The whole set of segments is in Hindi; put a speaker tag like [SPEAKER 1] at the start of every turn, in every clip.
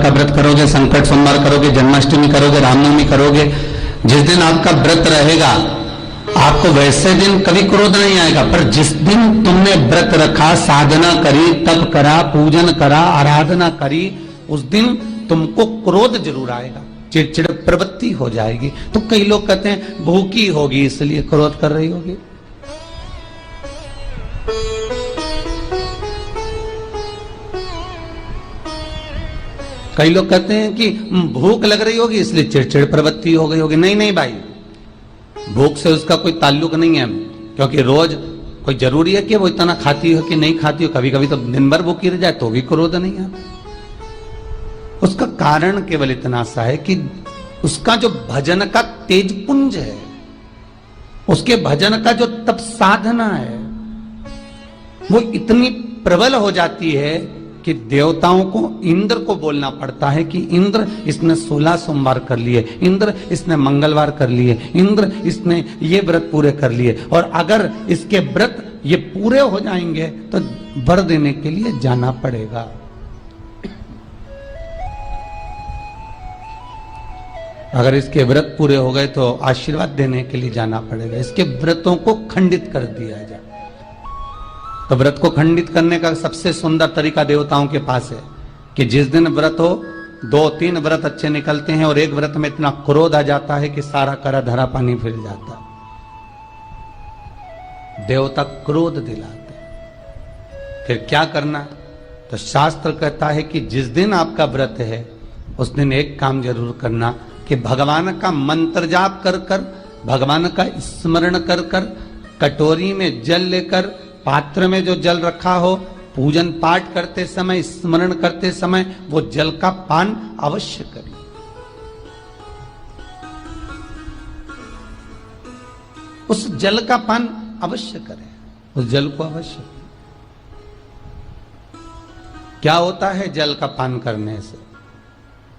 [SPEAKER 1] सोमवार का व्रत करोगे, संकट सोमवार करोगे, जन्माष्टमी करोगे, रामनवमी करोगे, जिस दिन आपका व्रत रहेगा आपको वैसे दिन कभी क्रोध नहीं आएगा। पर जिस दिन तुमने व्रत रखा, साधना करी, तप करा, पूजन करा, आराधना करी, उस दिन तुमको क्रोध जरूर आएगा, चिड़चिड़ प्रवृत्ति हो जाएगी। तो कई लोग कहते हैं भूखी होगी इसलिए क्रोध कर रही होगी। कई लोग कहते हैं कि भूख लग रही होगी इसलिए चिड़चिड़ प्रवृत्ति हो गई होगी। नहीं नहीं भाई, भूख से उसका कोई ताल्लुक नहीं है, क्योंकि रोज कोई जरूरी है कि वो इतना खाती हो कि नहीं खाती हो। कभी कभी तो दिन भर भूखी रह जाए तो भी क्रोध नहीं है। उसका कारण केवल इतना सा है कि उसका जो भजन का तेज पुंज है, उसके भजन का जो तप साधना है, वो इतनी प्रबल हो जाती है कि देवताओं को, इंद्र को बोलना पड़ता है कि इंद्र इसने 16 सोमवार कर लिए, इंद्र इसने मंगलवार कर लिए, इंद्र इसने ये व्रत पूरे कर लिए, और अगर इसके व्रत ये पूरे हो जाएंगे तो वर देने के लिए जाना पड़ेगा। अगर इसके व्रत पूरे हो गए तो आशीर्वाद देने के लिए जाना पड़ेगा। इसके व्रतों को खंडित कर दिया जाए। तो व्रत को खंडित करने का सबसे सुंदर तरीका देवताओं के पास है कि जिस दिन व्रत हो, 2-3 व्रत अच्छे निकलते हैं और एक व्रत में इतना क्रोध आ जाता है कि सारा करा धरा पानी फिर जाता है। देवता क्रोध दिलाते हैं। फिर क्या करना? तो शास्त्र कहता है कि जिस दिन आपका व्रत है उस दिन एक काम जरूर करना कि भगवान का मंत्र जाप कर कर, भगवान का स्मरण कर कर, कटोरी में जल लेकर, पात्र में जो जल रखा हो, पूजन पाठ करते समय, स्मरण करते समय वो जल का पान अवश्य करें। उस जल का पान अवश्य करें, उस जल को अवश्य। क्या होता है जल का पान करने से?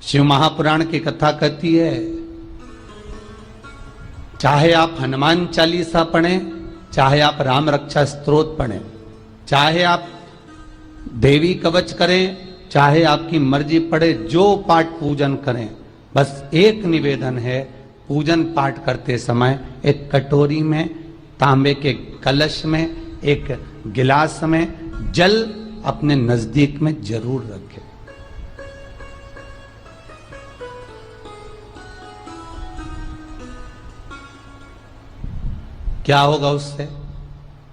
[SPEAKER 1] शिव महापुराण की कथा कहती है, चाहे आप हनुमान चालीसा पढ़ें, चाहे आप राम रक्षा स्तोत्र पढ़ें, चाहे आप देवी कवच करें, चाहे आपकी मर्जी पड़े, जो पाठ पूजन करें, बस एक निवेदन है, पूजन पाठ करते समय एक कटोरी में, तांबे के कलश में, एक गिलास में जल अपने नजदीक में जरूर रखें। क्या होगा उससे?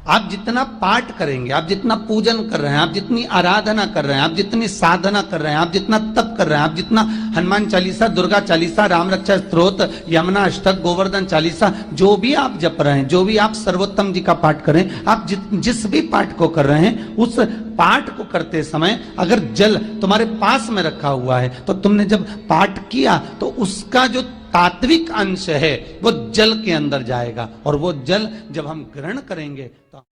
[SPEAKER 1] आप जितना पाठ करेंगे, आप जितना पूजन कर रहे हैं, आप जितनी आराधना कर रहे हैं, आप जितनी साधना कर रहे हैं, आप जितना तप कर रहे हैं, आप जितना हनुमान चालीसा, दुर्गा चालीसा, राम रक्षा स्तोत्र, यमुना अष्टक, गोवर्धन चालीसा, जो भी आप जप रहे हैं, जो भी आप सर्वोत्तम जी का पाठ करें, आप जिस भी पाठ को कर रहे हैं, उस पाठ को करते समय अगर जल तुम्हारे पास में रखा हुआ है तो तुमने जब पाठ किया तो उसका जो तात्विक अंश है वो जल के अंदर जाएगा, और वो जल जब हम ग्रहण करेंगे तो